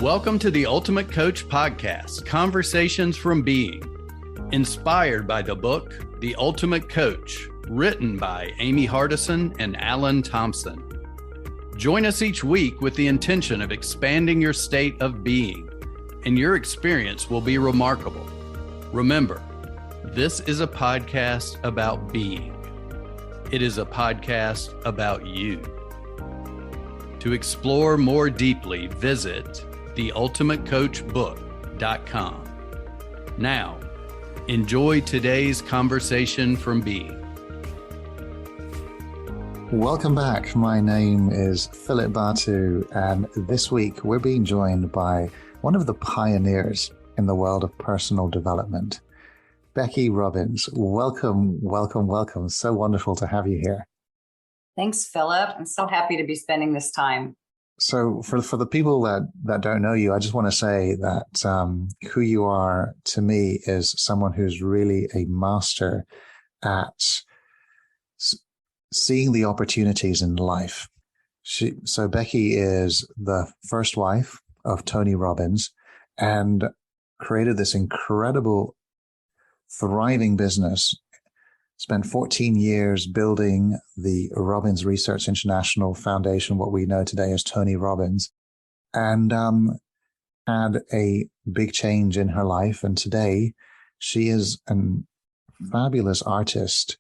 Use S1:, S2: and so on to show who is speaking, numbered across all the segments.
S1: Welcome to the Ultimate Coach Podcast, Conversations from Being, inspired by the book, The Ultimate Coach, written by Amy Hardison and Alan Thompson. Join us each week with the intention of expanding your state of being, and your experience will be remarkable. Remember, this is a podcast about being. It is a podcast about you. To explore more deeply, visit theultimatecoachbook.com. Now, enjoy today's conversation from Being.
S2: Welcome back. My name is Philippe Bartu, and this week we're being joined by one of the pioneers in the world of personal development, Becky Robbins. Welcome, welcome, welcome. So wonderful to have you here.
S3: Thanks, Philip. I'm so happy to be spending this time.
S2: So for the people that don't know you, I just want to say that who you are to me is someone who's really a master at seeing the opportunities in life. So Becky is the first wife of Tony Robbins and created this incredible, thriving business. Spent 14 years building the Robbins Research International Foundation, what we know today as Tony Robbins, and had a big change in her life. And today she is a fabulous artist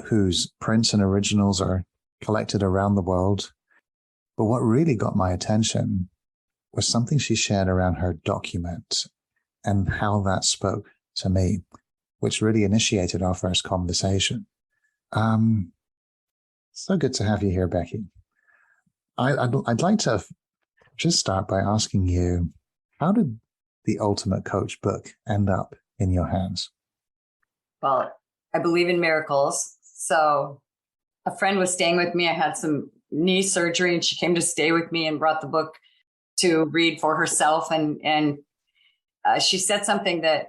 S2: whose prints and originals are collected around the world. But what really got my attention was something she shared around her document and how that spoke to me, which really initiated our first conversation. So good to have you here, Becky. I'd like to just start by asking you, how did the Ultimate Coach book end up in your hands?
S3: Well, I believe in miracles. So a friend was staying with me. I had some knee surgery and she came to stay with me and brought the book to read for herself. And she said something that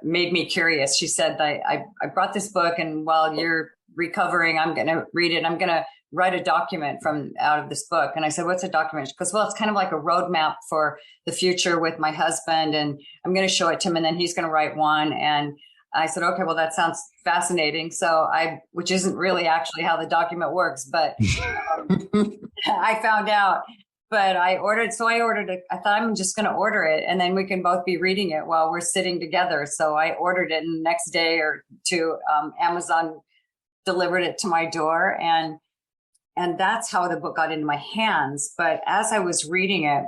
S3: made me curious. She said, I brought this book, and while you're recovering, I'm going to read it. I'm going to write a document out of this book. And I said, what's a document? She goes, well, it's kind of like a roadmap for the future with my husband, and I'm going to show it to him, and then he's going to write one. And I said, okay, well, that sounds fascinating. So which isn't really actually how the document works, but I found out. But I ordered it. I thought I'm just going to order it, and then we can both be reading it while we're sitting together. So I ordered it, and the next day or two, Amazon delivered it to my door, and that's how the book got into my hands. But as I was reading it,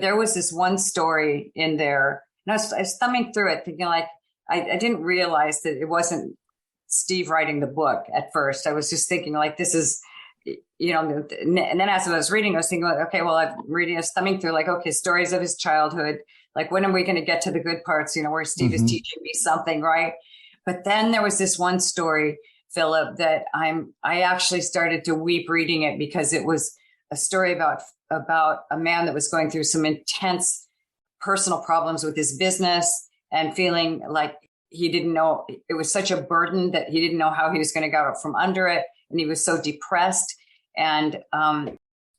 S3: there was this one story in there, and I was thumbing through it, thinking like I didn't realize that it wasn't Steve writing the book at first. I was just thinking like this is. And then as I was reading, I was thinking, like, okay, well, I'm reading, I was thumbing through like, okay, stories of his childhood. Like, when are we going to get to the good parts, where Steve is teaching me something, right? But then there was this one story, Philip, that I actually started to weep reading it, because it was a story about a man that was going through some intense personal problems with his business and feeling like he didn't know, it was such a burden that he didn't know how he was going to get out from under it. And he was so depressed, and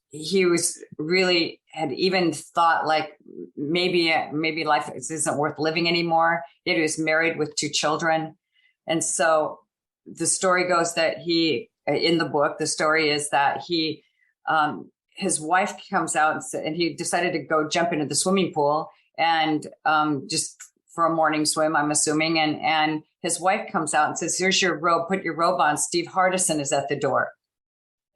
S3: he was really had even thought like maybe life isn't worth living anymore. Yet he was married with 2 children. And so the story goes that in the book, the story is that his wife comes out and he decided to go jump into the swimming pool and just for a morning swim, I'm assuming. And his wife comes out and says, here's your robe, put your robe on. Steve Hardison is at the door.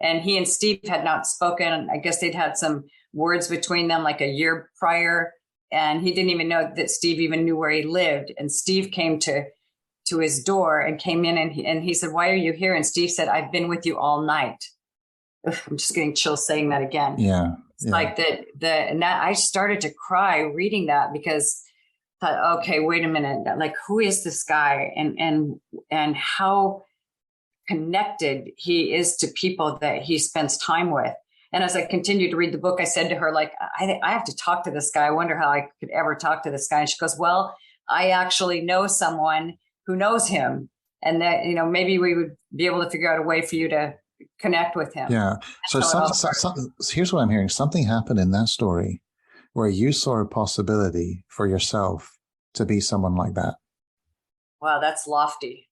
S3: And he and Steve had not spoken. I guess they'd had some words between them like a year prior. And he didn't even know that Steve even knew where he lived. And Steve came to his door and came in and he said, why are you here? And Steve said, I've been with you all night. Ugh, I'm just getting chills saying that again.
S2: Yeah.
S3: It's like and that I started to cry reading that, because I thought, okay, wait a minute. Like, who is this guy? And how connected he is to people that he spends time with. And as I continued to read the book, I said to her, like, I have to talk to this guy. I wonder how I could ever talk to this guy. And she goes, well, I actually know someone who knows him, and that, maybe we would be able to figure out a way for you to connect with him.
S2: Yeah. So here's what I'm hearing. Something happened in that story where you saw a possibility for yourself to be someone like that?
S3: Wow, that's lofty.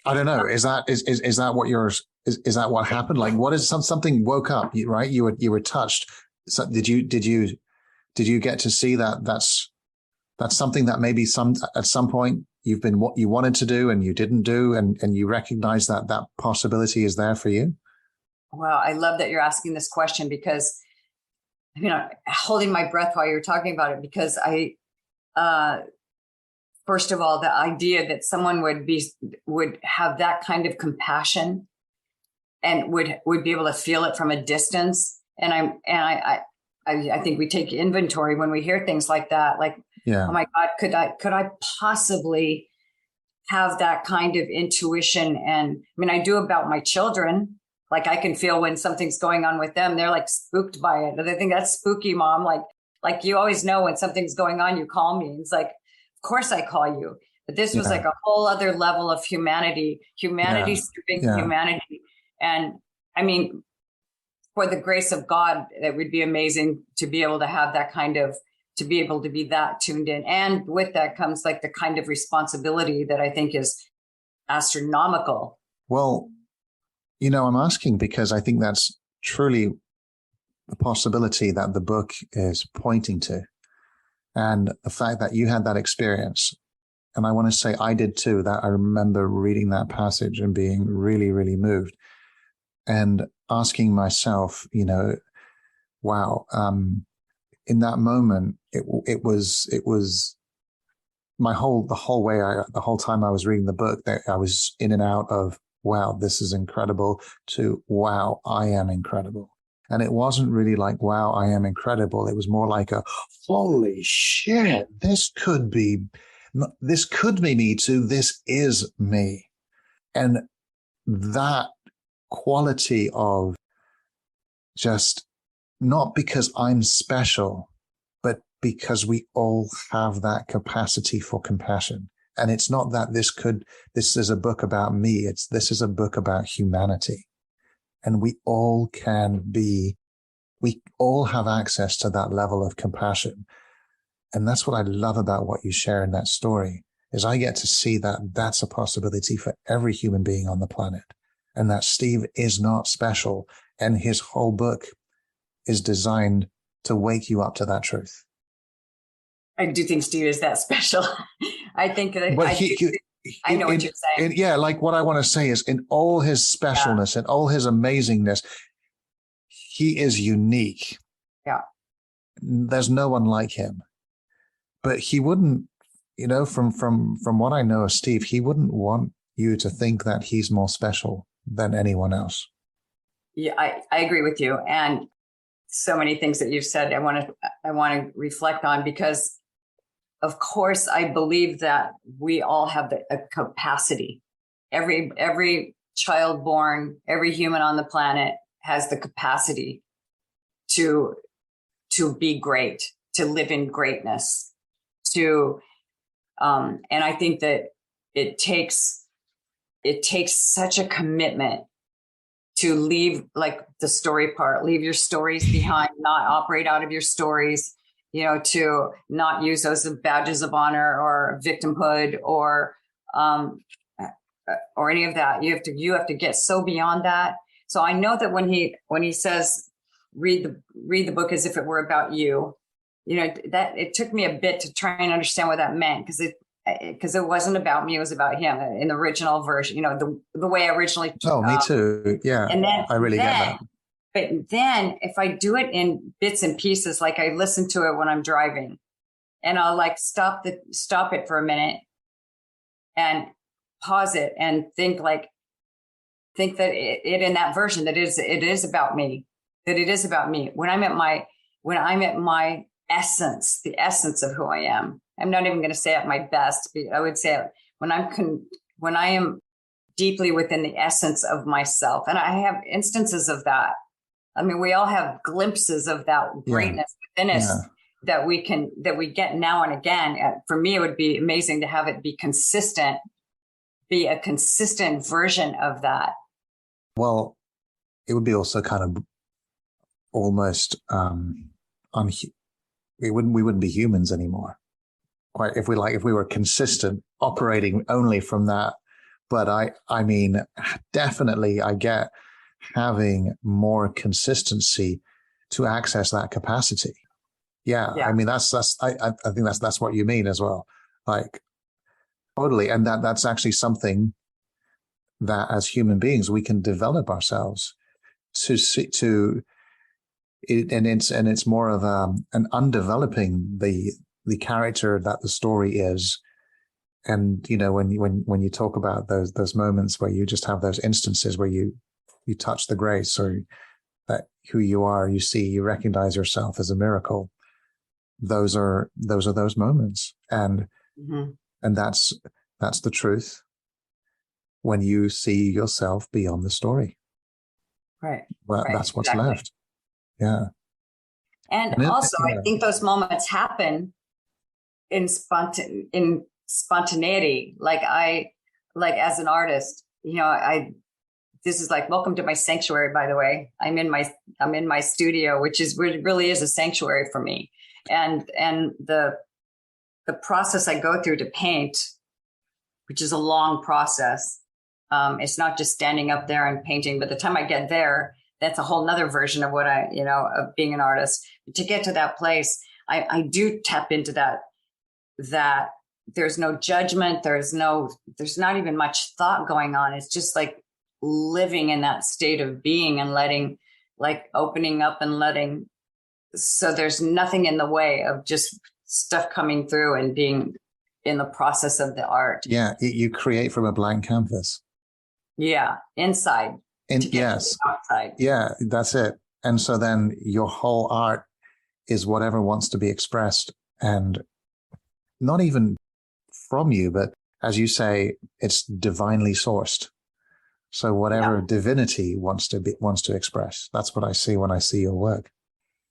S2: I don't know. Is that what yours is that what happened? Like, what is something woke up, right? You were touched. So did you get to see that that's something that maybe at some point you've been what you wanted to do and you didn't do, and you recognize that possibility is there for you?
S3: Well, I love that you're asking this question, because holding my breath while you're talking about it, because first of all, the idea that someone would have that kind of compassion and would be able to feel it from a distance. And I think we take inventory when we hear things like that. Like, yeah. Oh my God, could I possibly have that kind of intuition? And I mean, I do about my children. Like, I can feel when something's going on with them. They're like spooked by it. They think, that's spooky, Mom. Like you always know when something's going on, you call me. It's like, of course I call you. But this was like a whole other level of humanity stripping humanity. And I mean, for the grace of God, it would be amazing to be able to have that kind of, to be able to be that tuned in. And with that comes like the kind of responsibility that I think is astronomical.
S2: Well, I'm asking because I think that's truly the possibility that the book is pointing to. And the fact that you had that experience, and I want to say I did too, that I remember reading that passage and being really, really moved and asking myself, wow, in that moment, it was the whole time I was reading the book, that I was in and out of, wow, this is incredible, to, wow, I am incredible. And it wasn't really like, wow, I am incredible. It was more like a, holy shit, this could be me too. This is me. And that quality of just, not because I'm special, but because we all have that capacity for compassion. And it's not that this is a book about me. This is a book about humanity. And we all have access to that level of compassion. And that's what I love about what you share in that story, is I get to see that that's a possibility for every human being on the planet, and that Steve is not special. And his whole book is designed to wake you up to that truth.
S3: I do think Steve is that special. I think that I know what you're saying.
S2: Yeah, like what I want to say is, in all his specialness and all his amazingness, he is unique.
S3: Yeah.
S2: There's no one like him. But he wouldn't, from what I know of Steve, he wouldn't want you to think that he's more special than anyone else.
S3: Yeah, I agree with you. And so many things that you've said, I want to reflect on, because of course I believe that we all have a capacity. Every child born, every human on the planet has the capacity to be great, to live in greatness, and I think that it takes such a commitment to leave, like the story part, leave your stories behind, not operate out of your stories, to not use those as badges of honor or victimhood or any of that. You have to get so beyond that. So I know that when he says, read the book as if it were about you, that it took me a bit to try and understand what that meant, because it wasn't about me, it was about him in the original version, the way I originally.
S2: Oh, me too. Yeah. And then I really get that.
S3: But then if I do it in bits and pieces, like I listen to it when I'm driving, and I'll like stop it for a minute and pause it and think that it in that version, it is about me, that it is about me. When I'm at my essence, the essence of who I am. I'm not even going to say at my best, but I would say when I am deeply within the essence of myself. And I have instances of that. I mean, we all have glimpses of that greatness within us that we get now and again. For me, it would be amazing to have it be a consistent version of that.
S2: Well, it would be also kind of almost we wouldn't be humans anymore. Quite if we were consistent operating only from that. But I mean, definitely I get having more consistency to access that capacity. Yeah. I mean, I think that's what you mean as well. Like totally. And that's actually something that as human beings, we can develop ourselves to see, and it's more of an undeveloping the character that the story is. And, you know, when you talk about those moments where you just have those instances where you touch the grace, or that who you are, you recognize yourself as a miracle. Those are those moments. And, and that's the truth when you see yourself beyond the story.
S3: Right.
S2: Well,
S3: right.
S2: That's what's
S3: exactly.
S2: left. Yeah.
S3: And also, I think those moments happen in spontaneity. Like as an artist, you know, this is like, welcome to my sanctuary, by the way. I'm in my studio, which really is a sanctuary for me. And the process I go through to paint, which is a long process. It's not just standing up there and painting, but the time I get there, that's a whole nother version of what of being an artist. To get to that place, I do tap into that there's no judgment. There's not even much thought going on. It's just like living in that state of being and opening up and letting. So there's nothing in the way of just stuff coming through and being in the process of the art.
S2: Yeah. You create from a blank canvas.
S3: Yeah. Inside.
S2: Yes.
S3: Outside.
S2: Yeah, that's it. And so then your whole art is whatever wants to be expressed, and not even from you, but as you say, it's divinely sourced. So whatever divinity wants to express, that's what I see when I see your work.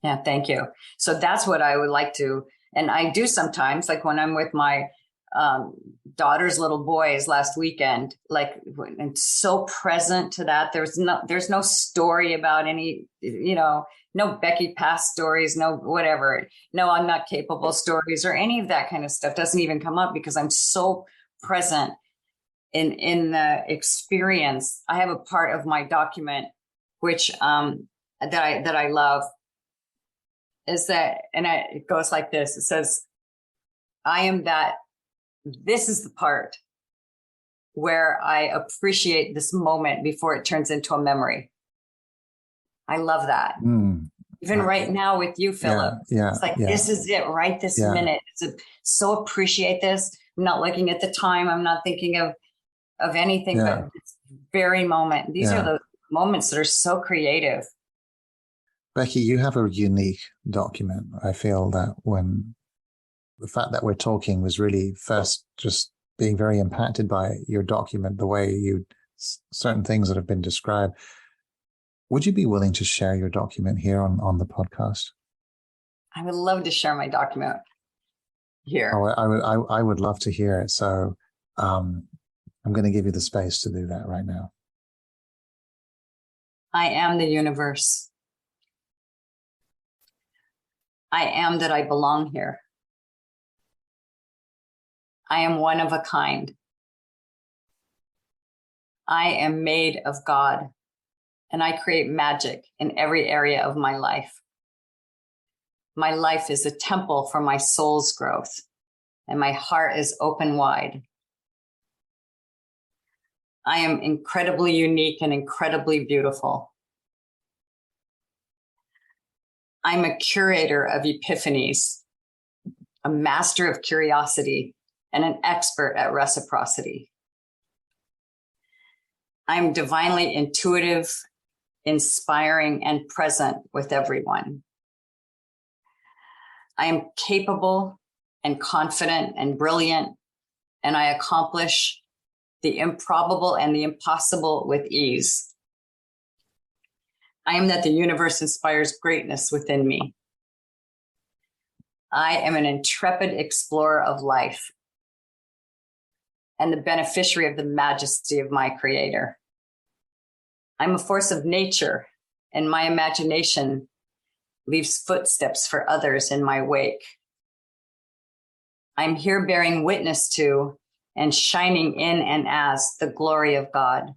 S3: Yeah, thank you. So that's what I would like to, and I do sometimes, like when I'm with my daughter's little boys last weekend, and so present to that. There's no story about any, no Becky past stories, no whatever. No, I'm not capable stories or any of that kind of stuff doesn't even come up because I'm so present in the experience. I have a part of my document, which that I love, is that, and it goes like this. It says, I am that. This is the part where I appreciate this moment before it turns into a memory. I love that. Even right now with you, Philip. It's like, this is it right this minute. So appreciate this. I'm not looking at the time. I'm not thinking of anything but this very moment. These are the moments that are so creative.
S2: Becky, you have a unique document. I feel that when the fact that we're talking was really first just being very impacted by your document, the way certain things that have been described. Would you be willing to share your document here on the podcast?
S3: I would love to share my document here.
S2: Oh, I would love to hear it. So I'm going to give you the space to do that right now.
S3: I am the universe. I am that I belong here. I am one of a kind. I am made of God, and I create magic in every area of my life. My life is a temple for my soul's growth, and my heart is open wide. I am incredibly unique and incredibly beautiful. I'm a curator of epiphanies, a master of curiosity, and an expert at reciprocity. I'm divinely intuitive, inspiring, and present with everyone. I am capable and confident and brilliant, and I accomplish the improbable and the impossible with ease. I am that the universe inspires greatness within me. I am an intrepid explorer of life and the beneficiary of the majesty of my creator. I'm a force of nature, and my imagination leaves footsteps for others in my wake. I'm here bearing witness to and shining in and as the glory of God.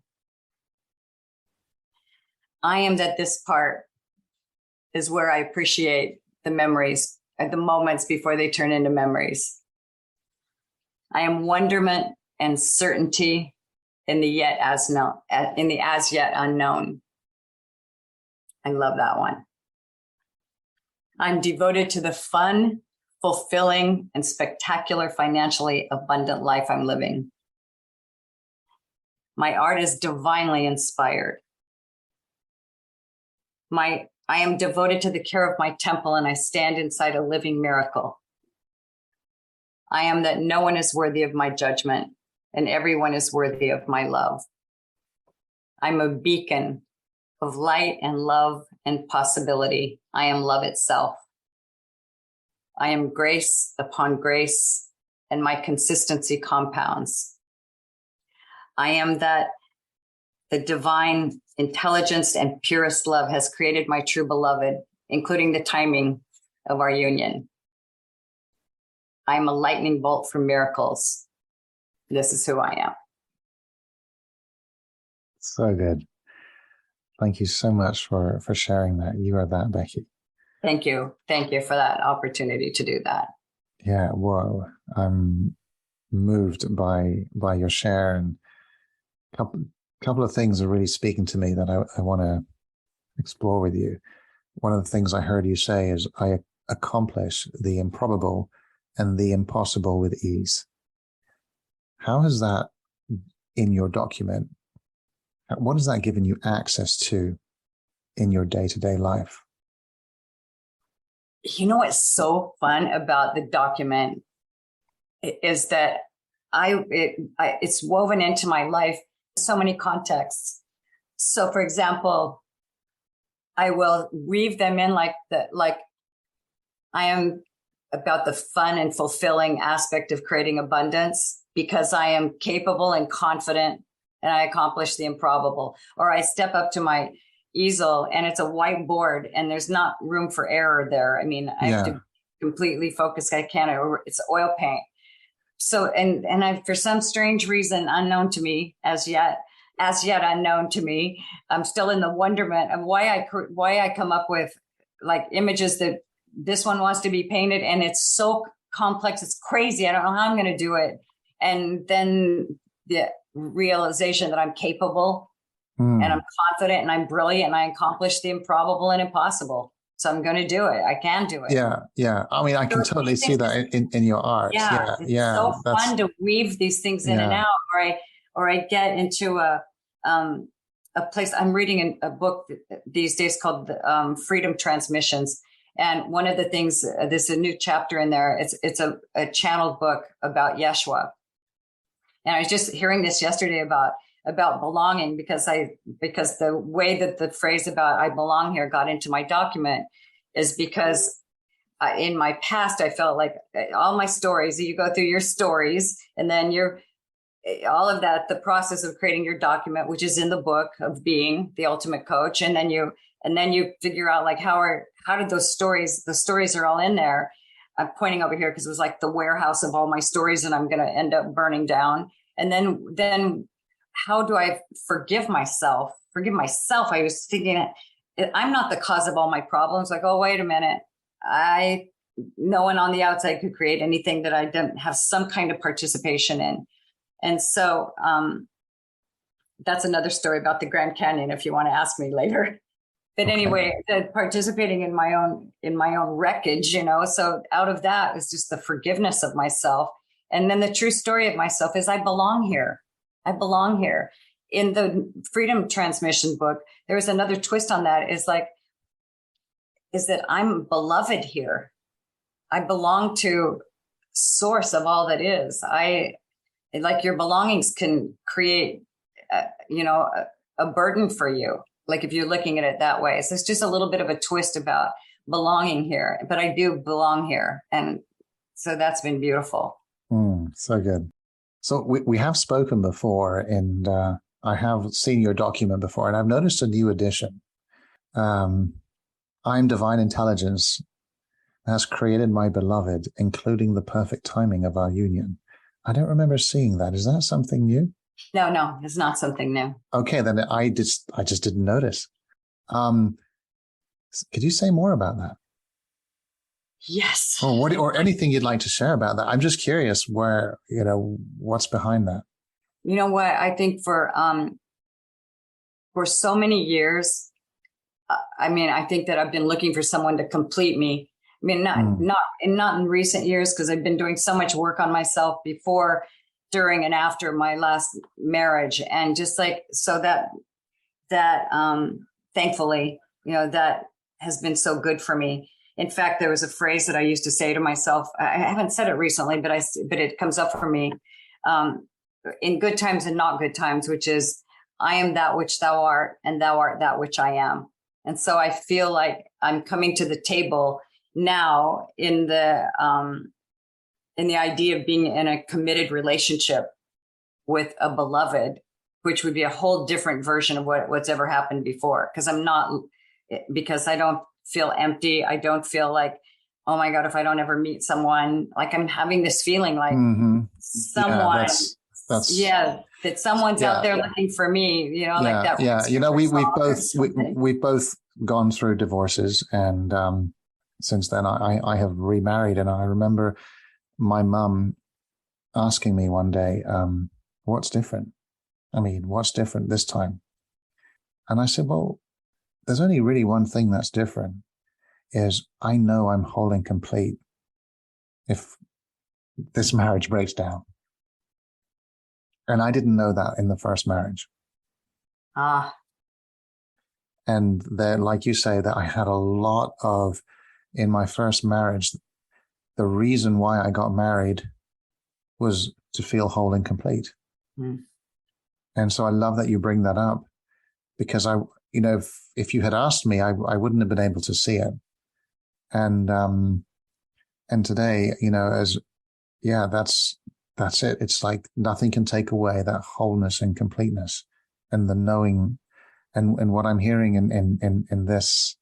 S3: I am that this part is where I appreciate the memories at the moments before they turn into memories. I am wonderment and certainty in the as yet unknown. I love that one. I'm devoted to the fun, fulfilling, and spectacular, financially abundant life I'm living. My art is divinely inspired. I am devoted to the care of my temple, and I stand inside a living miracle. I am that no one is worthy of my judgment, and everyone is worthy of my love. I'm a beacon of light and love and possibility. I am love itself. I am grace upon grace, and my consistency compounds. I am that the divine intelligence and purest love has created my true beloved, including the timing of our union. I am a lightning bolt for miracles. This is who I am.
S2: So good. Thank you so much for sharing that. You are that, Becky.
S3: Thank you. Thank you for that opportunity to do that.
S2: Yeah, well, I'm moved by your share, and a couple of things are really speaking to me that I want to explore with you. One of the things I heard you say is, I accomplish the improbable and the impossible with ease. How has that, in your document, what has that given you access to in your day-to-day life?
S3: You know what's so fun about the document is that it's woven into my life so many contexts. So, for example, I will weave them in like I am about the fun and fulfilling aspect of creating abundance because I am capable and confident and I accomplish the improbable. Or I step up to my easel and it's a whiteboard and there's not room for error there. I mean, I have to completely focus. It's oil paint. So, and I, for some strange reason, unknown to me as yet unknown to me, I'm still in the wonderment of why I come up with like images that this one wants to be painted and it's so complex. It's crazy. I don't know how I'm going to do it. And then the realization that I'm capable and I'm confident and I'm brilliant and I accomplish the improbable and impossible. So I'm going to do it. I can do it.
S2: Yeah. Yeah. I mean, I can totally see that in your art.
S3: Yeah. It's so fun to weave these things in and out, or I get into a place. I'm reading a book these days called Freedom Transmissions. And one of the things, there's a new chapter in there. It's a channeled book about Yeshua. And I was just hearing this yesterday about belonging because the way that the phrase about I belong here got into my document is because in my past, I felt like all my stories, you go through your stories and then all of that, the process of creating your document, which is in the book of being the ultimate coach. And then you figure out like, how did the stories are all in there. I'm pointing over here because it was like the warehouse of all my stories and I'm going to end up burning down. And then how do I forgive myself? I was thinking I'm not the cause of all my problems. Like, oh, wait a minute. No one on the outside could create anything that I didn't have some kind of participation in. And so that's another story about the Grand Canyon, if you want to ask me later. But anyway, participating in my own wreckage, so out of that is just the forgiveness of myself. And then the true story of myself is I belong here. I belong here. In the Freedom Transmission book, there was another twist on that is that I'm beloved here. I belong to source of all that is. Like your belongings can create, a burden for you. Like if you're looking at it that way. So it's just a little bit of a twist about belonging here, but I do belong here. And so that's been beautiful.
S2: So good. So we have spoken before and I have seen your document before and I've noticed a new addition. I I'm divine intelligence has created my beloved, including the perfect timing of our union. I don't remember seeing that. Is that something new?
S3: No, it's not something new.
S2: Okay, then I just didn't notice. Could you say more about that?
S3: Yes.
S2: Or anything you'd like to share about that? I'm just curious where, what's behind that.
S3: You know what? I think for so many years, I think that I've been looking for someone to complete me. I mean, not in recent years, because I've been doing so much work on myself before, during, and after my last marriage, and just like so that thankfully, that has been so good for me. In fact, there was a phrase that I used to say to myself. I haven't said it recently, but it comes up for me in good times and not good times, which is, I am that which thou art, and thou art that which I am. And so I feel like I'm coming to the table now in the idea of being in a committed relationship with a beloved, which would be a whole different version of what's ever happened before. Because I don't feel empty. I don't feel like, oh my God, if I don't ever meet someone, like I'm having this feeling like someone, that someone's out there looking for me, like that.
S2: Yeah. We've both gone through divorces, and since then I have remarried, and I remember my mum asking me one day, what's different? What's different this time? And I said, well, there's only really one thing that's different, is I know I'm whole and complete if this marriage breaks down. And I didn't know that in the first marriage. And then, like you say, that I had a lot of, in my first marriage, the reason why I got married was to feel whole and complete. And so I love that you bring that up, because if you had asked me, I wouldn't have been able to see it. And today, that's it. It's like nothing can take away that wholeness and completeness and the knowing. And what I'm hearing in this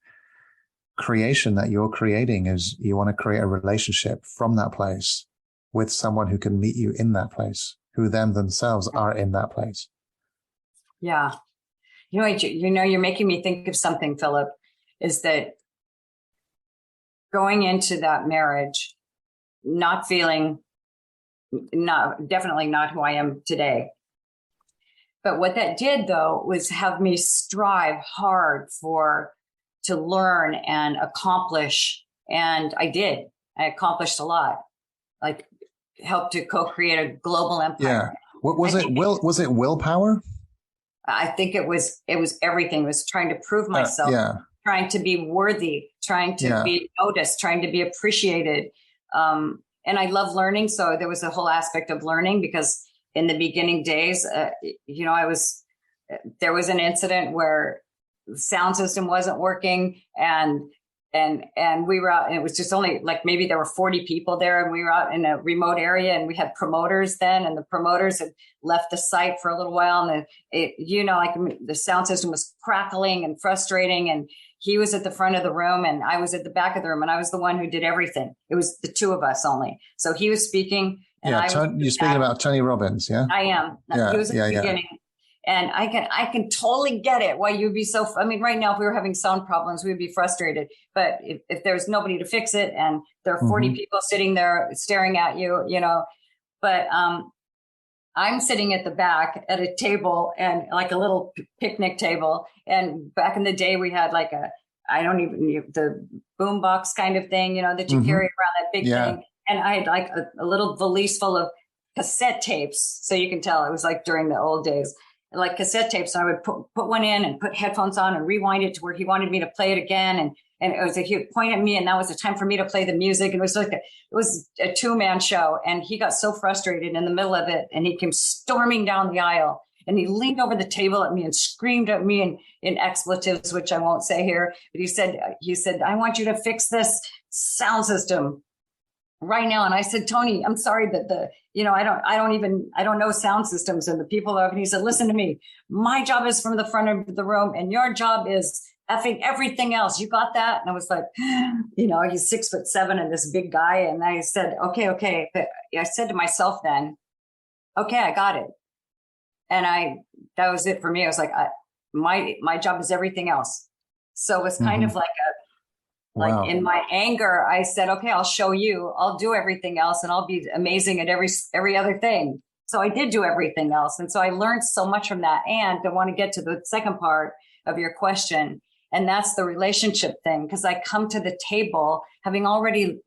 S2: creation that you're creating is you want to create a relationship from that place with someone who can meet you in that place, who themselves are in that place.
S3: Yeah. You're making me think of something, Philip, is that going into that marriage, definitely not who I am today. But what that did, though, was have me strive hard to learn and accomplish. And I did. I accomplished a lot, like helped to co-create a global empire.
S2: Yeah. What was it? Was it willpower?
S3: I think it was everything. It was trying to prove myself, trying to be worthy, trying to be noticed, trying to be appreciated. And I love learning. So there was a whole aspect of learning, because in the beginning days, there was an incident where the sound system wasn't working, and we were out, and it was just only like, maybe there were 40 people there, and we were out in a remote area, and we had promoters then, and the promoters had left the site for a little while, and the sound system was crackling and frustrating, and he was at the front of the room and I was at the back of the room, and I was the one who did everything. It was the two of us only. So he was speaking. And
S2: you're speaking about Tony Robbins, yeah?
S3: I am. He was at the beginning. And I can totally get it why you'd be so, right now, if we were having sound problems, we'd be frustrated. But if there's nobody to fix it, and there are 40 people sitting there staring at you, but I'm sitting at the back at a table, and like a little picnic table. And back in the day, we had like the boombox kind of thing, that you carry around, that big thing. And I had like a little valise full of cassette tapes. So you can tell it was like during the old days, like cassette tapes. And I would put one in and put headphones on and rewind it to where he wanted me to play it again. And it was he would point at me, and that was the time for me to play the music. And it was a 2-man show. And he got so frustrated in the middle of it, and he came storming down the aisle, and he leaned over the table at me and screamed at me in expletives, which I won't say here. But he said, I want you to fix this sound system right now. And I said, Tony, I'm sorry, but I don't know sound systems and the people are, and he said, listen to me, my job is from the front of the room, and your job is effing everything else. You got that? And I was like, he's 6'7" and this big guy. And I said, okay. But I said to myself then, okay, I got it. And that was it for me. I was like, my job is everything else. So it was kind of like
S2: wow.
S3: In my anger, I said, okay, I'll show you, I'll do everything else and I'll be amazing at every other thing. So I did do everything else. And so I learned so much from that. And I want to get to the second part of your question. And that's the relationship thing. Because I come to the table I already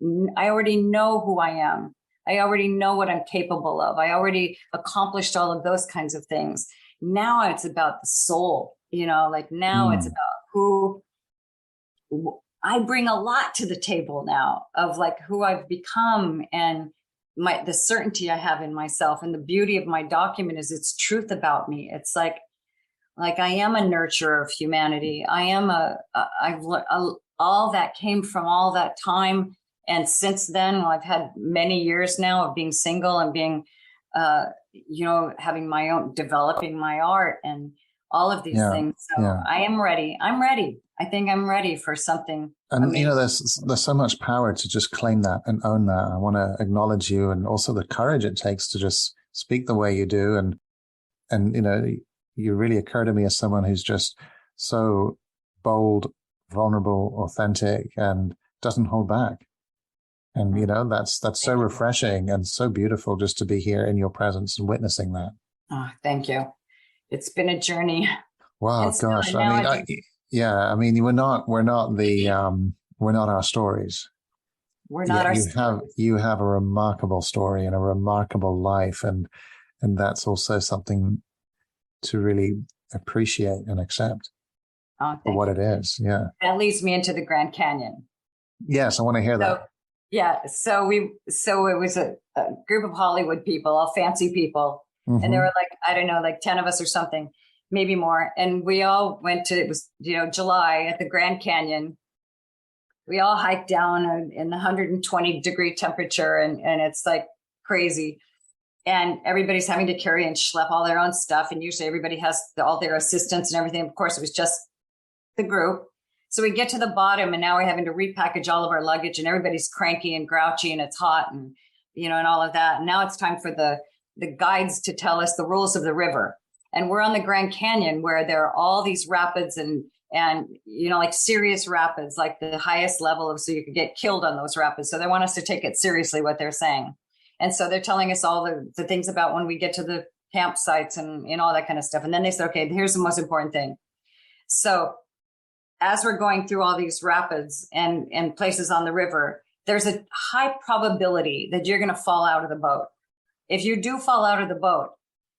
S3: know who I am. I already know what I'm capable of. I already accomplished all of those kinds of things. Now it's about the soul, now it's about who I bring a lot to the table now of like who I've become and the certainty I have in myself. And the beauty of my document is its truth about me. It's like I am a nurturer of humanity. I am all that came from all that time. And since then, I've had many years now of being single and being, having my own, developing my art and all of these things. So I am ready. I'm ready. I think I'm ready for something.
S2: And
S3: amazing.
S2: There's so much power to just claim that and own that. I want to acknowledge you and also the courage it takes to just speak the way you do. And you really occur to me as someone who's just so bold, vulnerable, authentic, and doesn't hold back. And that's so refreshing and so beautiful just to be here in your presence and witnessing that.
S3: Oh, thank you. It's been a journey.
S2: Wow, gosh. We're not our stories.
S3: We're not our
S2: stories. You have a remarkable story and a remarkable life, and that's also something to really appreciate and accept for what it is. Yeah.
S3: That leads me into the Grand Canyon.
S2: Yes, I want to hear that.
S3: Yeah. So it was a group of Hollywood people, all fancy people. Mm-hmm. And there were like 10 of us or something, maybe more. And we all went to, it was, July at the Grand Canyon. We all hiked down in the 120-degree temperature and it's like crazy. And everybody's having to carry and schlep all their own stuff. And usually everybody has all their assistants and everything. Of course, it was just the group. So we get to the bottom and now we're having to repackage all of our luggage and everybody's cranky and grouchy and it's hot and, and all of that. And now it's time for the guides to tell us the rules of the river. And we're on the Grand Canyon where there are all these rapids and like serious rapids, like the highest level of, so you could get killed on those rapids. So they want us to take it seriously, what they're saying. And so they're telling us all the things about when we get to the campsites and all that kind of stuff. And then they said, okay, here's the most important thing. So as we're going through all these rapids and places on the river, there's a high probability that you're going to fall out of the boat. If you do fall out of the boat,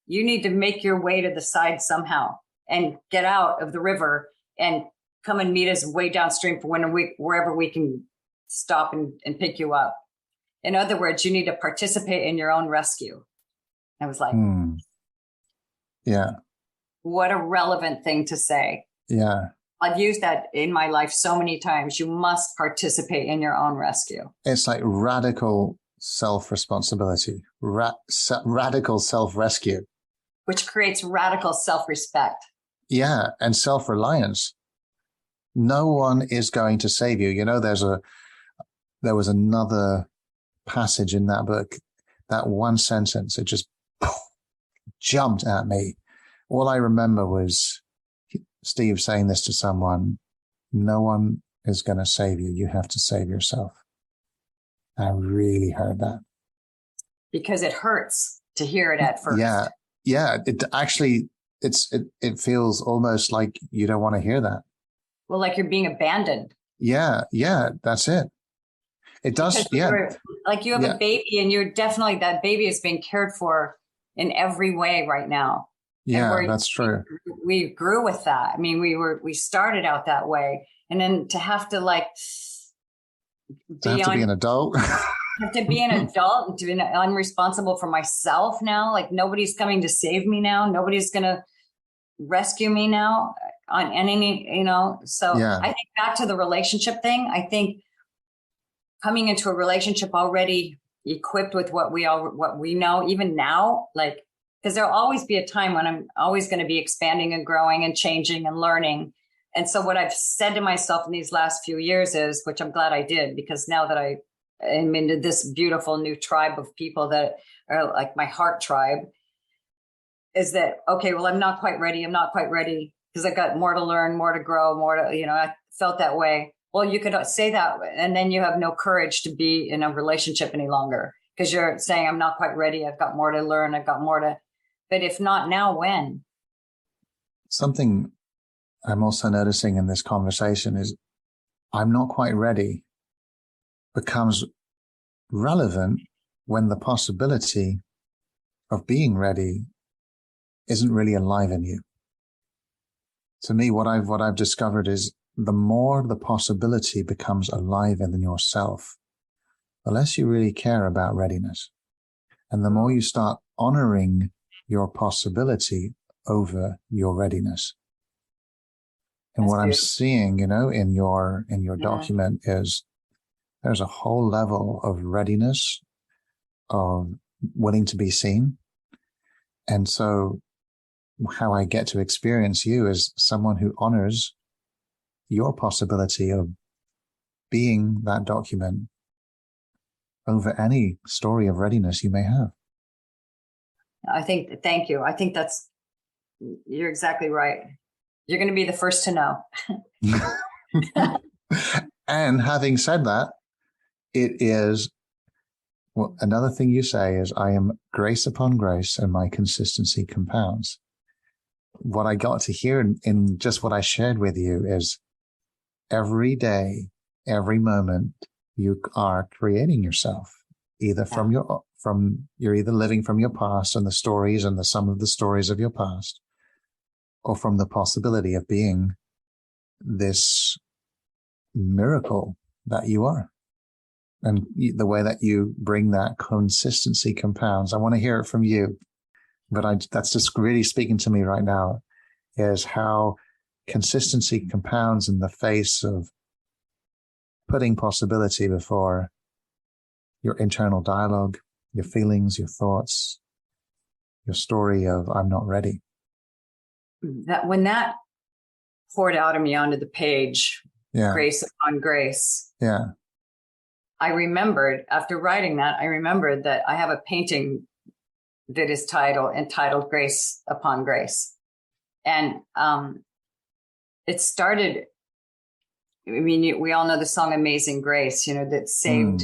S3: you need to make your way to the side somehow and get out of the river and come and meet us way downstream for wherever we can stop and pick you up. In other words, you need to participate in your own rescue. I was like,
S2: yeah,
S3: what a relevant thing to say.
S2: Yeah.
S3: I've used that in my life so many times. You must participate in your own rescue.
S2: It's like radical self-responsibility, radical self-rescue.
S3: Which creates radical self-respect.
S2: Yeah, and self-reliance. No one is going to save you. There was another passage in that book, that one sentence, it just jumped at me. All I remember was Steve saying this to someone: no one is going to save you. You have to save yourself. I really heard that.
S3: Because it hurts to hear it at first.
S2: Yeah. Yeah. It actually, it feels almost like you don't want to hear that.
S3: Well, like you're being abandoned.
S2: Yeah. Yeah. That's it. It does.
S3: Like you have a baby and you're definitely, that baby is being cared for in every way right now.
S2: Yeah, that's true.
S3: We grew with that. I mean, we started out that way. And then to have to
S2: be an adult.
S3: Have to be an adult and to be unresponsible for myself now. Like nobody's coming to save me now. Nobody's going to rescue me now on any, So I think back to the relationship thing. I think coming into a relationship already equipped with what we know, even now, because there'll always be a time when I'm always going to be expanding and growing and changing and learning. And so what I've said to myself in these last few years is, which I'm glad I did, because now that I am into this beautiful new tribe of people that are like my heart tribe, is that, okay, well, I'm not quite ready. I'm not quite ready because I got more to learn, more to grow, more to, I felt that way. Well, you could say that, and then you have no courage to be in a relationship any longer because you're saying, I'm not quite ready. I've got more to learn. I've got more to, but if not now, when?
S2: Something I'm also noticing in this conversation is I'm not quite ready becomes relevant when the possibility of being ready isn't really alive in you. To me, what I've discovered is the more the possibility becomes alive in yourself, the less you really care about readiness. And the more you start honoring your possibility over your readiness. And
S3: That's
S2: what I'm
S3: beautiful.
S2: seeing, in your document is there's a whole level of readiness, of willing to be seen. And so how I get to experience you is someone who honors your possibility of being that document over any story of readiness you may have.
S3: Thank you. I think you're exactly right. You're going to be the first to know.
S2: And having said that, it is, well, another thing you say is, I am grace upon grace and my consistency compounds. What I got to hear in just what I shared with you is every day, every moment, you are creating yourself, either you're either living from your past and the stories and the sum of the stories of your past, or from the possibility of being this miracle that you are. And the way that you bring that consistency compounds. I want to hear it from you, but that's just really speaking to me right now, is how consistency compounds in the face of putting possibility before your internal dialogue, your feelings, your thoughts, your story of I'm not ready.
S3: That when that poured out of me onto the page, grace upon grace.
S2: Yeah.
S3: I remembered after writing that, that I have a painting that is entitled Grace Upon Grace. And it started, we all know the song Amazing Grace, that saved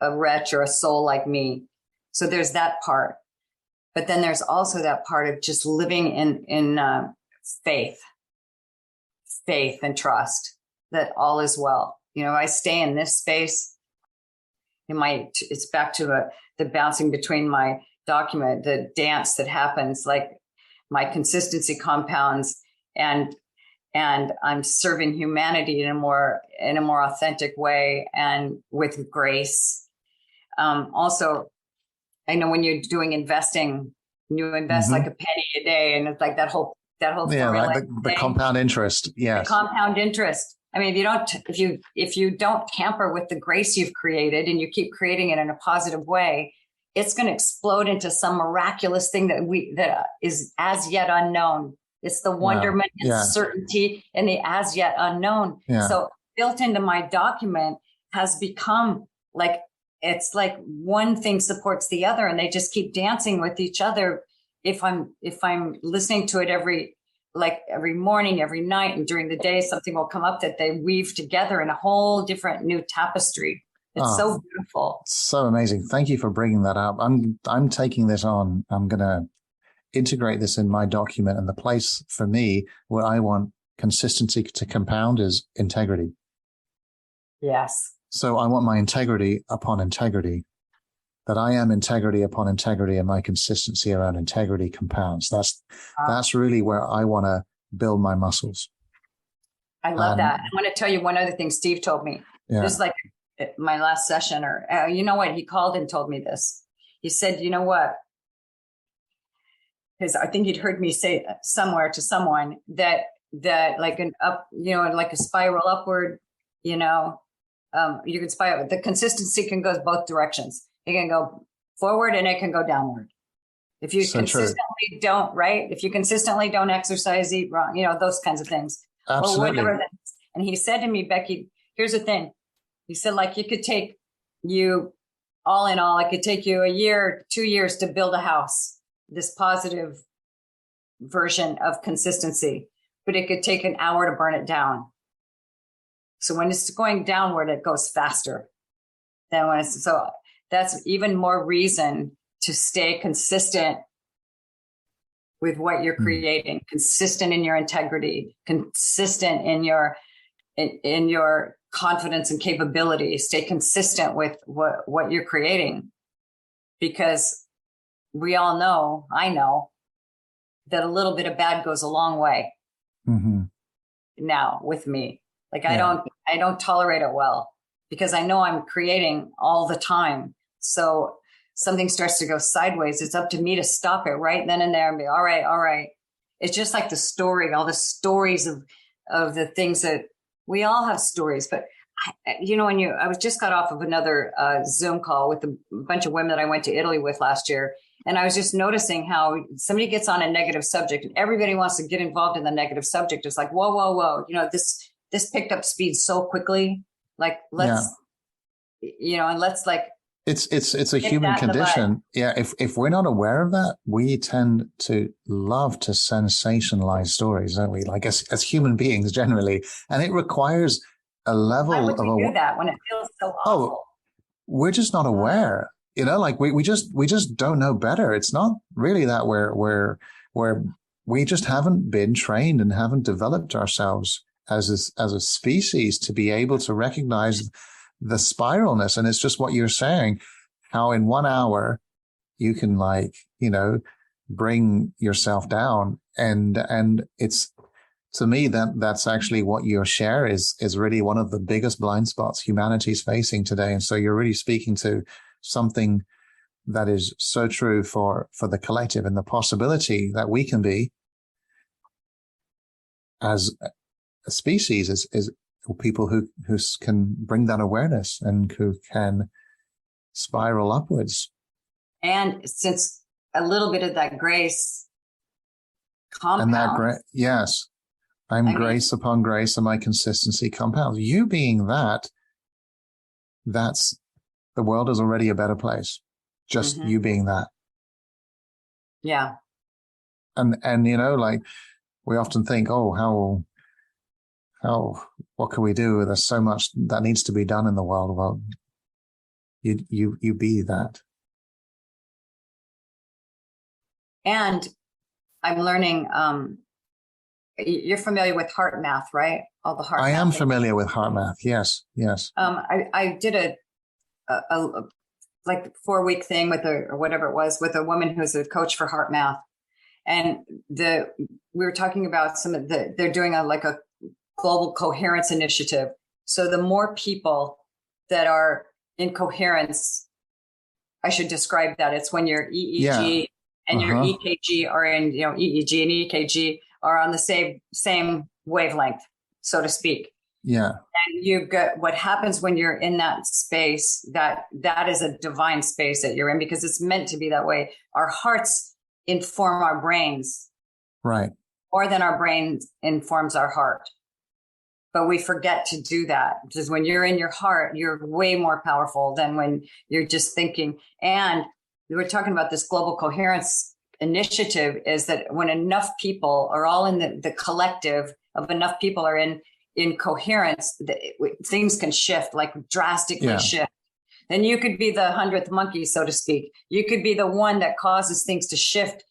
S3: a wretch or a soul like me. So there's that part. But then there's also that part of just living in faith and trust that all is well. I stay in this space. It's back to the bouncing between my document, the dance that happens, like my consistency compounds, and I'm serving humanity in a more authentic way and with grace. Also, I know when you're doing investing, you invest like a penny a day, and it's like that whole formula.
S2: Like the compound interest. Yes,
S3: the compound interest. I mean, if you don't tamper with the grace you've created and you keep creating it in a positive way, it's going to explode into some miraculous thing that is as yet unknown. It's the wonderment and certainty and the as yet unknown. Yeah. So built into my document has become it's like one thing supports the other, and they just keep dancing with each other. If I'm listening to it every morning, every night, and during the day, something will come up that they weave together in a whole different new tapestry. It's so beautiful.
S2: So amazing. Thank you for bringing that up. I'm taking this on. I'm going to integrate this in my document, and the place for me where I want consistency to compound is integrity.
S3: Yes.
S2: So I want my integrity upon integrity, that I am integrity upon integrity, and my consistency around integrity compounds. That's really where I want to build my muscles.
S3: I love that. I want to tell you one other thing Steve told me. Yeah. This is like my last session, or you know what? He called and told me this. He said, you know what? Because I think he'd heard me say somewhere to someone that like an up, like a spiral upward, you can spiral. The consistency can go both directions. It can go forward and it can go downward. If you consistently don't, right? If you consistently don't exercise, eat wrong, those kinds of things.
S2: Absolutely.
S3: Or whatever. And he said to me, Becky, here's the thing. He said, like, it could take you, all in all, it could take you a year, 2 years to build a house, this positive version of consistency, but it could take an hour to burn it down. So when it's going downward, it goes faster than when it's, so that's even more reason to stay consistent with what you're creating, consistent in your integrity, consistent in your confidence and capability. Stay consistent with what you're creating, because we all know, I know, that a little bit of bad goes a long way.
S2: Mm-hmm.
S3: Now with me, like, I don't tolerate it well, because I know I'm creating all the time. So something starts to go sideways, it's up to me to stop it right then and there and be, all right. It's just like all the stories of the things that we all have stories. But I was just got off of another Zoom call with a bunch of women that I went to Italy with last year. And I was just noticing how somebody gets on a negative subject and everybody wants to get involved in the negative subject. It's like, whoa. This picked up speed so quickly. Like, let's like,
S2: it's a human condition. Yeah. If we're not aware of that, we tend to love to sensationalize stories, don't we? Like as human beings generally, and it requires a level
S3: of do that when it feels so awful.
S2: Oh, we're just not aware. Like we just don't know better. It's not really that where we just haven't been trained and haven't developed ourselves as a species to be able to recognize the spiralness. And it's just what you're saying, how in 1 hour you can bring yourself down. And it's, to me, that's actually what your share is really one of the biggest blind spots humanity's facing today. And so you're really speaking to something that is so true for the collective, and the possibility that we can be as a species is people who can bring that awareness and who can spiral upwards.
S3: And since a little bit of that grace compounds.
S2: Yes. Grace upon grace, and my consistency compounds. You being that's the world is already a better place. Just you being that.
S3: Yeah.
S2: And like, we often think, oh, what can we do? There's so much that needs to be done in the world. Well, you be that. And
S3: I'm learning, you're familiar with heart math, right? All the heart math.
S2: I am familiar with heart math. Yes.
S3: I did a like 4-week thing with or whatever it was, with a woman who's a coach for heart math. And we were talking about they're doing a global coherence initiative. So the more people that are in coherence, I should describe that. It's when your EEG and your EKG are in, EEG and EKG are on the same wavelength, so to speak.
S2: Yeah.
S3: And you get what happens when you're in that space, that is a divine space that you're in, because it's meant to be that way. Our hearts inform our brains.
S2: Right.
S3: More than our brain informs our heart. But we forget to do that, because when you're in your heart, you're way more powerful than when you're just thinking. And we were talking about this global coherence initiative, is that when enough people are all in the collective of enough people are in coherence, things can shift, like drastically shift. Then you could be the 100th monkey, so to speak. You could be the one that causes things to shift,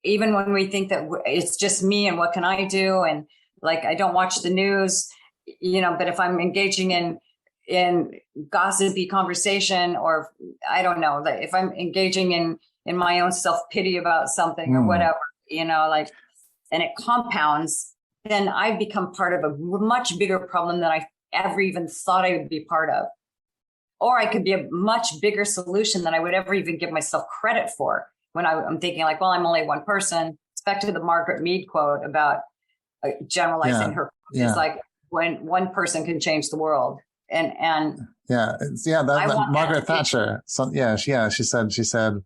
S3: even when we think that it's just me and what can I do? And like, I don't watch the news, but if I'm engaging in gossipy conversation, or I don't know, like if I'm engaging in my own self-pity about something or whatever, and it compounds, then I become part of a much bigger problem than I ever even thought I would be part of. Or I could be a much bigger solution than I would ever even give myself credit for, when I'm thinking like, well, I'm only one person. It's back to the Margaret Mead quote about generalizing her. Yeah. It's like, when one person can change the world. And
S2: that Margaret Thatcher. She said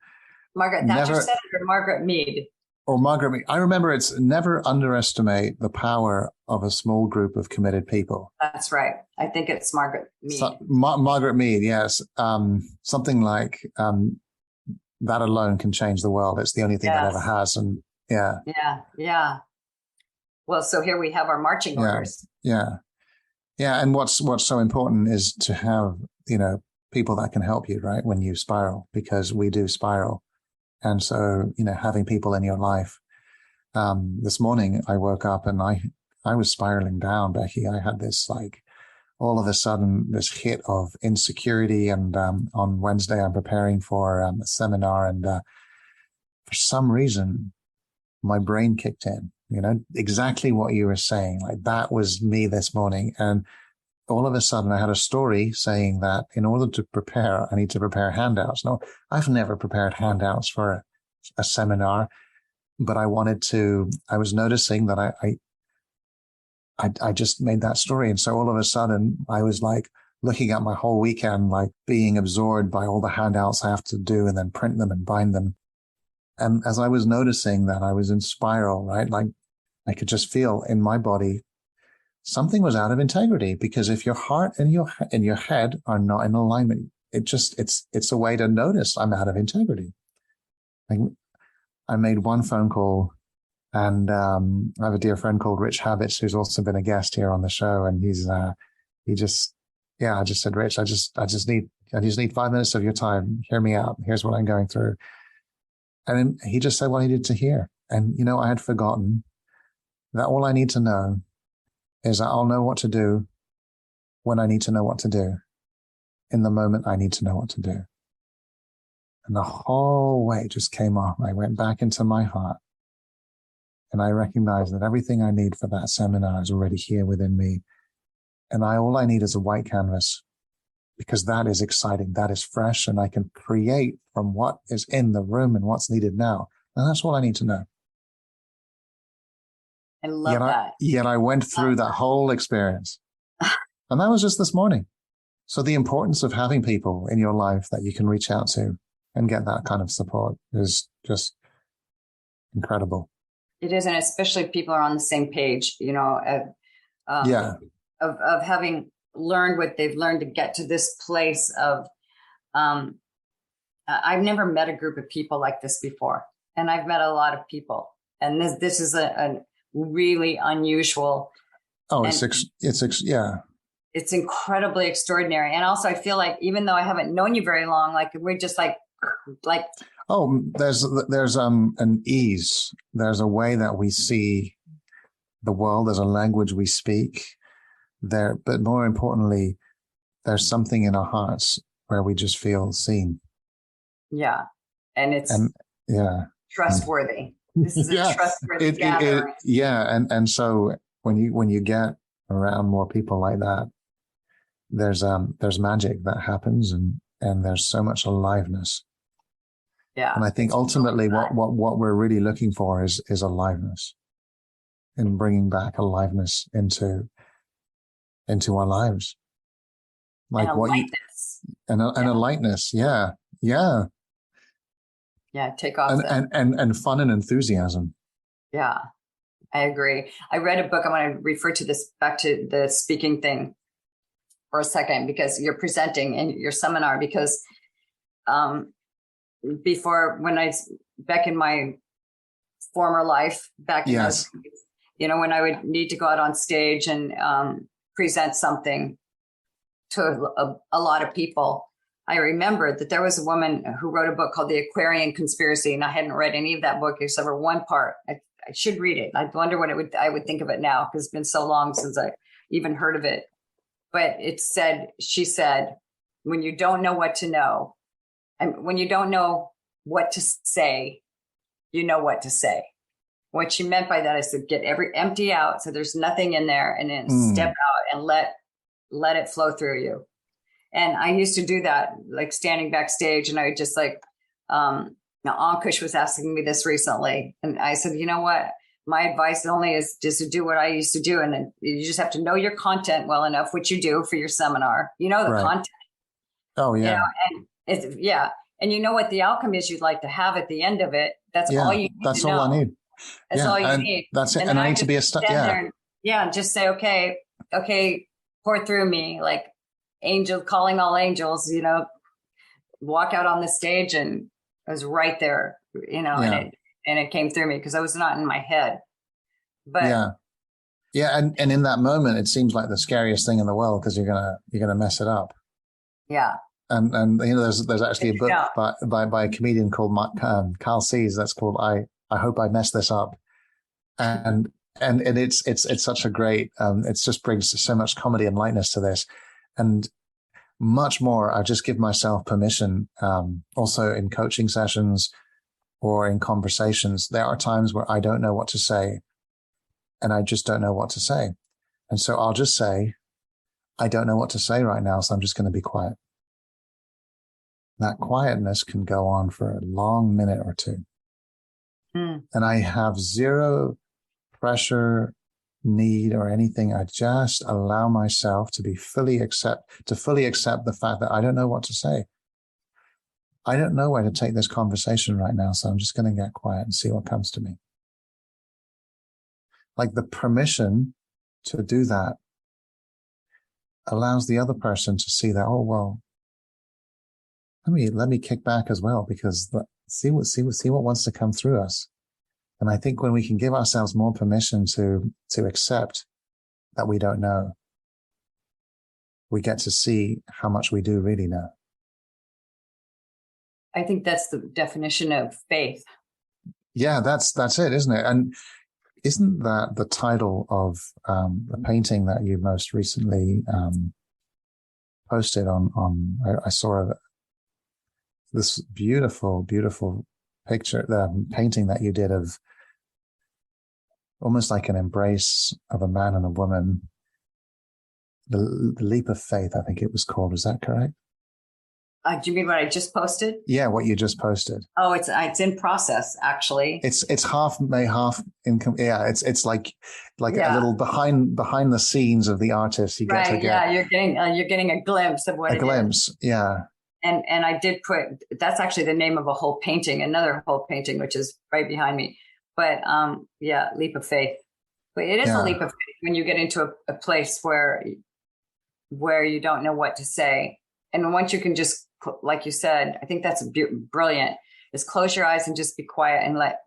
S3: Margaret Thatcher said it, or Margaret Mead.
S2: Or Margaret Mead. I remember it's never underestimate the power of a small group of committed people.
S3: That's right. I think it's Margaret Mead.
S2: Margaret Mead, yes. Something like that alone can change the world. It's the only thing that ever has. And
S3: Yeah. Well, so here we have our marching orders.
S2: Yeah. And what's so important is to have, people that can help you, right? When you spiral, because we do spiral. And so, having people in your life. This morning I woke up and I was spiraling down, Becky. I had this all of a sudden this hit of insecurity. And on Wednesday, I'm preparing for a seminar. And for some reason, my brain kicked in, exactly what you were saying. Like that was me this morning. And all of a sudden I had a story saying that in order to prepare, I need to prepare handouts. No, I've never prepared handouts for a seminar, but I was noticing that I just made that story. And so all of a sudden I was looking at my whole weekend, being absorbed by all the handouts I have to do and then print them and bind them. And as I was noticing that, I was in spiral, right? I could just feel in my body, something was out of integrity, because if your heart and your head are not in alignment, it's a way to notice I'm out of integrity. I made one phone call, and I have a dear friend called Rich Habits, who's also been a guest here on the show. And I just said, Rich, I just need 5 minutes of your time. Hear me out. Here's what I'm going through. And he just said what I needed to hear. And, I had forgotten that all I need to know is that I'll know what to do when I need to know what to do, in the moment I need to know what to do. And the whole weight just came off. I went back into my heart, and I recognized that everything I need for that seminar is already here within me. And all I need is a white canvas, because that is exciting. That is fresh. And I can create from what is in the room and what's needed now. And that's all I need to know.
S3: I love that.
S2: Yet I went through that whole experience. And that was just this morning. So the importance of having people in your life that you can reach out to and get that kind of support is just incredible.
S3: It is. And especially if people are on the same page, of having learned what they've learned to get to this place of, I've never met a group of people like this before. And I've met a lot of people. And this is a really unusual.
S2: Oh, it's
S3: incredibly extraordinary. And also I feel like, even though I haven't known you very long, we're just
S2: oh, there's an ease. There's a way that we see the world. There's a language we speak there, but more importantly, there's something in our hearts where we just feel seen.
S3: Yeah. And it's trustworthy. This is a trustworthy gathering.
S2: And so when you get around more people like that, there's magic that happens, and there's so much aliveness.
S3: Yeah.
S2: And I think ultimately what we're really looking for is aliveness, and bringing back aliveness into our lives.
S3: And a lightness.
S2: A lightness. Yeah. Yeah.
S3: Yeah, take off
S2: and fun and enthusiasm.
S3: Yeah, I agree. I read a book. I want to refer to this back to the speaking thing for a second, because you're presenting in your seminar. Because before, back in my former life, when I would need to go out on stage and present something to a lot of people, I remembered that there was a woman who wrote a book called The Aquarian Conspiracy, and I hadn't read any of that book except for one part. I should read it. I wonder what I would think of it now, because it's been so long since I even heard of it. But she said, when you don't know what to know, and when you don't know what to say, you know what to say. What she meant by that is to get empty out, so there's nothing in there, and then step out and let it flow through you. And I used to do that, standing backstage, and I would just now Ankush was asking me this recently, and I said, you know what? My advice only is just to do what I used to do. And then you just have to know your content well enough, which you do for your seminar, the content.
S2: Oh yeah.
S3: And And you know what the outcome is you'd like to have at the end of it. That's all you need.
S2: That's
S3: to
S2: all
S3: know.
S2: I need.
S3: That's all you need.
S2: That's it.
S3: And
S2: I need to be a
S3: and just say, okay, pour through me, like angel calling all angels, walk out on the stage, and I was right there, and it came through me because I was not in my head. But
S2: and in that moment, it seems like the scariest thing in the world because you're gonna mess it up.
S3: Yeah.
S2: And there's actually a book by a comedian called Carl Sees that's called I Hope I Mess This Up, and it's such a great it just brings so much comedy and lightness to this, and much more. I just give myself permission. Also in coaching sessions or in conversations, there are times where I don't know what to say, and I just don't know what to say, and so I'll just say, I don't know what to say right now, so I'm just going to be quiet. That quietness can go on for a long minute or two. And I have zero pressure, need, or anything. I just allow myself to fully accept the fact that I don't know what to say. I don't know where to take this conversation right now, so I'm just going to get quiet and see what comes to me. Like the permission to do that allows the other person to see that, oh, well, let me kick back as well, because see what wants to come through us. And I think when we can give ourselves more permission to accept that we don't know, we get to see how much we do really know.
S3: I think that's the definition of faith.
S2: Yeah, that's it, isn't it? And isn't that the title of the painting that you most recently posted on? I saw this beautiful, beautiful picture, the painting that you did of almost like an embrace of a man and a woman. The leap of faith, I think it was called. Is that correct?
S3: Do you mean what I just posted?
S2: Yeah, what you just posted.
S3: Oh, it's in process, actually.
S2: It's half May, half income. Yeah, it's like a little behind the scenes of the artist. You get to get.
S3: Yeah, you're getting a glimpse of what it is. A glimpse,
S2: yeah.
S3: And I did put, that's actually the name of a whole painting, another whole painting, which is right behind me. But leap of faith. But it is a leap of faith when you get into a place where you don't know what to say. And once you can just, like you said, I think that's brilliant, is close your eyes and just be quiet and let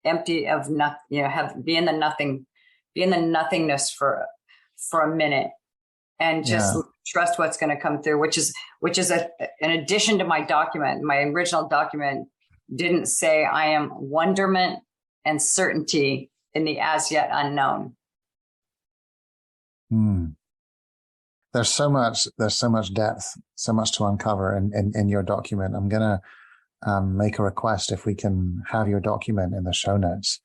S3: empty of nothing, be in the nothingness for a minute. And just trust what's going to come through, which is an addition to my document. My original document didn't say I am wonderment and certainty in the as yet unknown.
S2: There's so much depth, so much to uncover in your document. I'm going to make a request if we can have your document in the show notes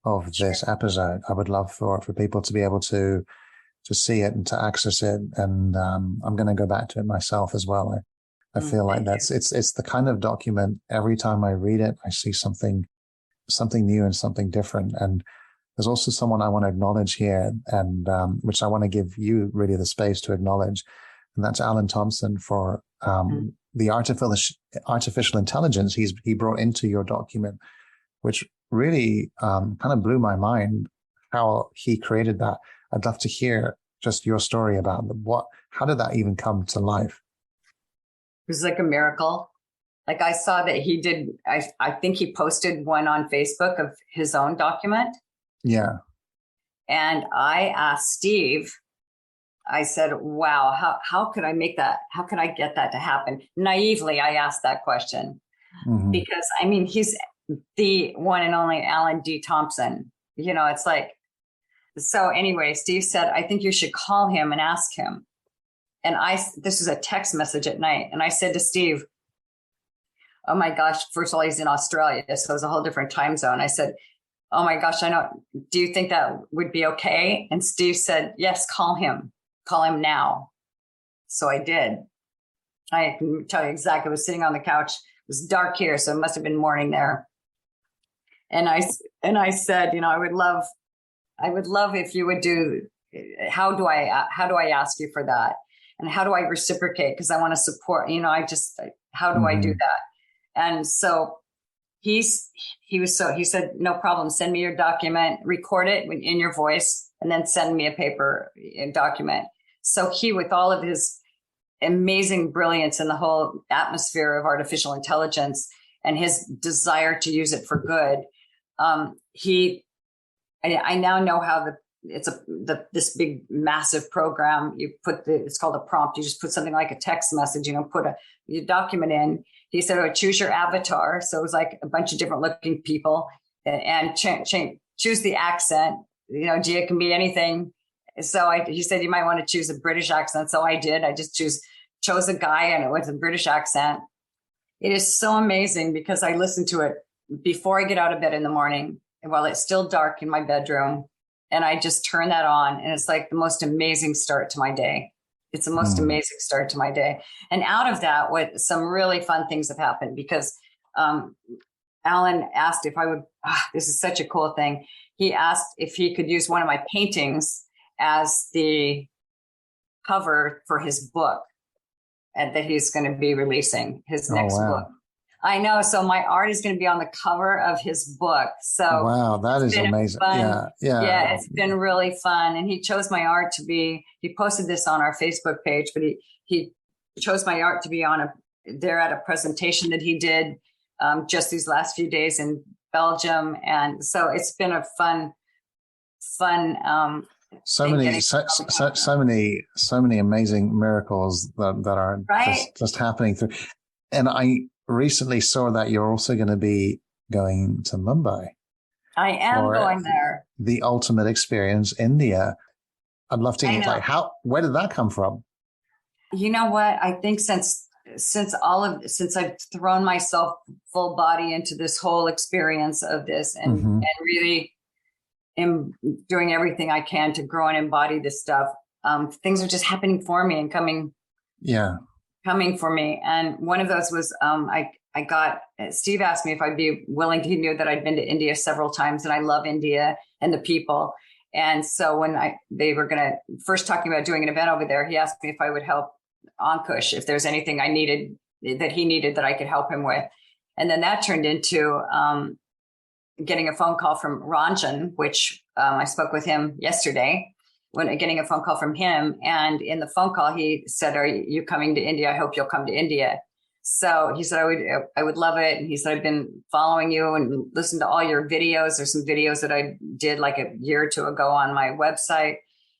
S2: of this episode. I would love for people to be able to see it and to access it. And I'm going to go back to it myself as well. I feel like it's the kind of document, every time I read it, I see something new and something different. And there's also someone I want to acknowledge here, and which I want to give you really the space to acknowledge. And that's Alan Thompson for the artificial intelligence he brought into your document, which really kind of blew my mind how he created that. I'd love to hear just your story about how did that even come to life?
S3: It was like a miracle. Like I saw that he did, I think he posted one on Facebook of his own document.
S2: Yeah.
S3: And I asked Steve, I said, wow, how could I make that? How could I get that to happen? Naively, I asked that question because he's the one and only Alan D. Thompson. It's like, so anyway, Steve said, I think you should call him and ask him. And this was a text message at night. And I said to Steve, oh my gosh, first of all, he's in Australia. So it's a whole different time zone. I said, oh my gosh, do you think that would be okay? And Steve said, yes, call him now. So I did. I can tell you exactly, I was sitting on the couch. It was dark here, so it must've been morning there. And I said, I would love if you would do, how do I ask you for that? And how do I reciprocate? Because I want to support, how do I do that? And so he said, no problem. Send me your document, record it in your voice, and then send me a paper document. So he, with all of his amazing brilliance in the whole atmosphere of artificial intelligence and his desire to use it for good, I now know how this big massive program, it's called a prompt. You just put something like a text message, put your document in. He said, oh, choose your avatar. So it was like a bunch of different looking people, and choose the accent. It can be anything. So he said, you might want to choose a British accent. So I did. I just chose a guy, and it was a British accent. It is so amazing because I listen to it before I get out of bed in the morning while it's still dark in my bedroom. And I just turn that on, and it's like the most amazing start to my day. It's the most amazing start to my day. And out of that, some really fun things have happened because Alan asked if I would, this is such a cool thing. He asked if he could use one of my paintings as the cover for his book that he's going to be releasing, his next book. I know. So my art is going to be on the cover of his book. So
S2: wow, that is amazing.
S3: Yeah, it's been really fun. And he chose my art he posted this on our Facebook page, but he chose my art to be there at a presentation that he did just these last few days in Belgium. And so it's been a fun
S2: so many amazing miracles that are just happening through. And I recently saw that you're also going to be going to Mumbai.
S3: I am going there.
S2: The Ultimate Experience, India. I'd love to where did that come from?
S3: You know what? I think since I've thrown myself full body into this whole experience of this and really am doing everything I can to grow and embody this stuff, things are just happening for me and coming for me. And one of those was Steve asked me if I'd be willing to. He knew that I'd been to India several times and I love India and the people. And so when they were going to first talking about doing an event over there, he asked me if I would help Ankush, if there's anything I needed that he needed that I could help him with. And then that turned into getting a phone call from Ranjan, which I spoke with him yesterday. Getting a phone call from him, and in the phone call he said, "Are you coming to India? I hope you'll come to India." So he said, "I would love it." And he said, "I've been following you and listened to all your videos. There's some videos that I did like a year or two ago on my website."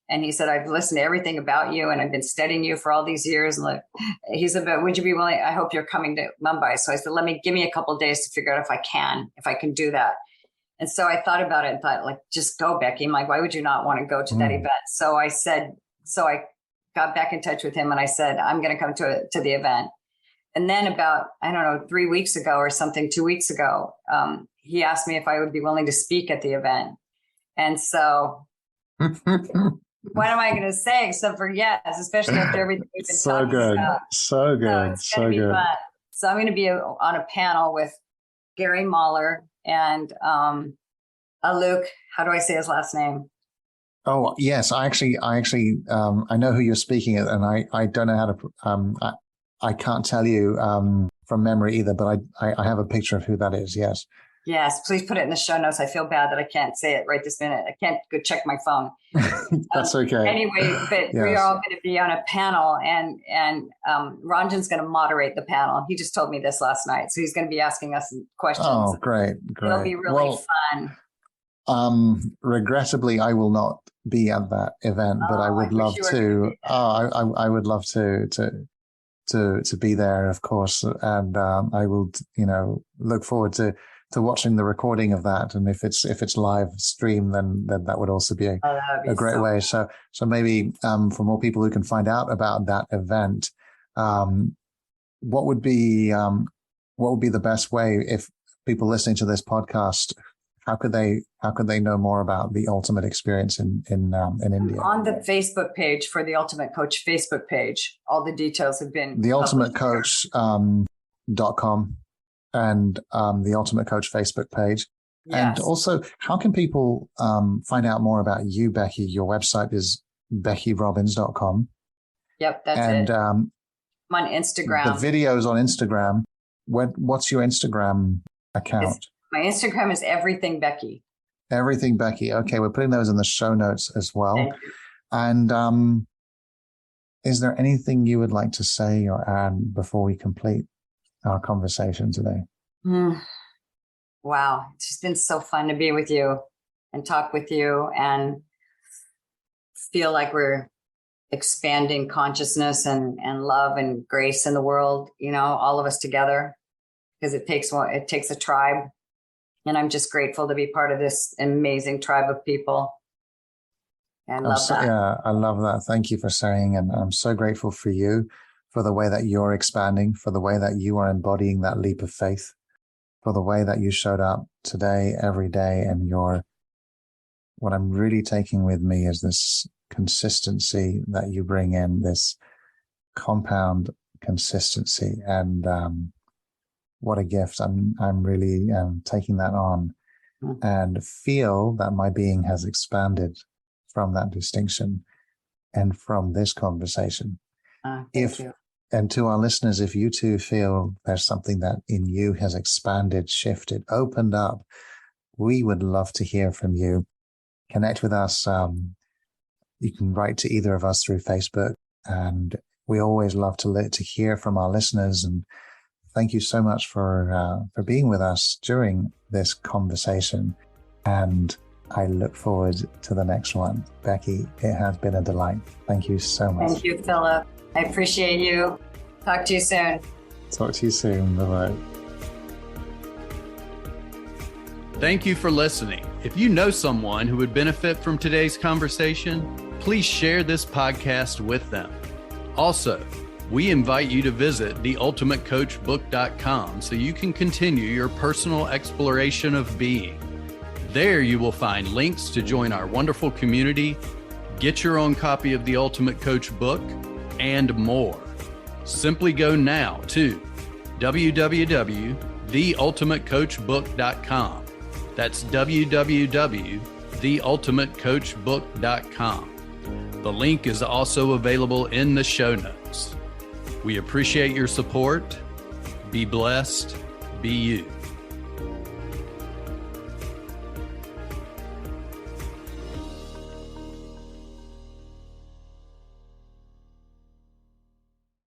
S3: And he said, "I've listened to everything about you, and I've been studying you for all these years." And he said, "But would you be willing? I hope you're coming to Mumbai." So I said, give me a couple of days to figure out if I can do that." And so I thought about it and thought, just go, Becky. I'm like, why would you not want to go to that event? So I got back in touch with him and I said, I'm going to come to the event. And then about, 3 weeks ago or something, 2 weeks ago, he asked me if I would be willing to speak at the event. And so what am I going to say except for yes, especially after everything we've been talking about.
S2: So good. So good.
S3: Fun. So I'm going to be on a panel with Gary Mahler and Aluk. How do I say his last name?
S2: Oh, yes. I actually, I know who you're speaking at, and I don't know how to, I can't tell you from memory either, but I have a picture of who that is. Yes.
S3: Yes. Please put it in the show notes. I feel bad that I can't say it right this minute. I can't go check my phone.
S2: That's okay.
S3: Anyway, but we are all going to be on a panel, and Ranjan's going to moderate the panel. He just told me this last night. So he's going to be asking us some questions.
S2: Oh, great.
S3: It'll be really fun.
S2: Regrettably, I will not be at that event, but I would love to. I would love to be there, of course, and I will, look forward to watching the recording of that. And if it's live stream, then that would also be a great way. So maybe for more people who can find out about that event, what would be the best way if people listening to this podcast? How could they know more about the Ultimate Experience in India?
S3: On the Facebook page for the Ultimate Coach Facebook page, all the details have been
S2: theultimatecoach.com and the Ultimate Coach Facebook page. Yes. And also, how can people find out more about you, Becky? Your website is beckyrobbins.com.
S3: Yep, that's it.
S2: And
S3: I'm on Instagram.
S2: The videos on Instagram. What's your Instagram account?
S3: My Instagram is Everything Becky.
S2: Everything Becky. Okay, we're putting those in the show notes as well.
S3: Thank you.
S2: And is there anything you would like to say or add before we complete our conversation today?
S3: Wow, it's just been so fun to be with you and talk with you and feel like we're expanding consciousness and love and grace in the world, all of us together, because it takes a tribe. And I'm just grateful to be part of this amazing tribe of people. And love that.
S2: Yeah, I love that. Thank you for saying, and I'm so grateful for you, for the way that you're expanding, for the way that you are embodying that leap of faith, for the way that you showed up today, every day, and what I'm really taking with me is this consistency that you bring in, this compound consistency, and what a gift. I'm really taking that on and feel that my being has expanded from that distinction and from this conversation.
S3: Thank you.
S2: And to our listeners, if you too feel there's something that in you has expanded, shifted, opened up, we would love to hear from you. Connect with us. You can write to either of us through Facebook, and we always love to hear from our listeners. And thank you so much for being with us during this conversation. And I look forward to the next one. Becky, it has been a delight. Thank you so much.
S3: Thank you, Philip. I appreciate you. Talk to you soon.
S2: Talk to you soon. Bye-bye.
S1: Thank you for listening. If you know someone who would benefit from today's conversation, please share this podcast with them. Also, we invite you to visit theultimatecoachbook.com so you can continue your personal exploration of being. There you will find links to join our wonderful community, get your own copy of the Ultimate Coach book, and more. Simply go now to www.theultimatecoachbook.com. That's www.theultimatecoachbook.com. The link is also available in the show notes. We appreciate your support. Be blessed. Be you.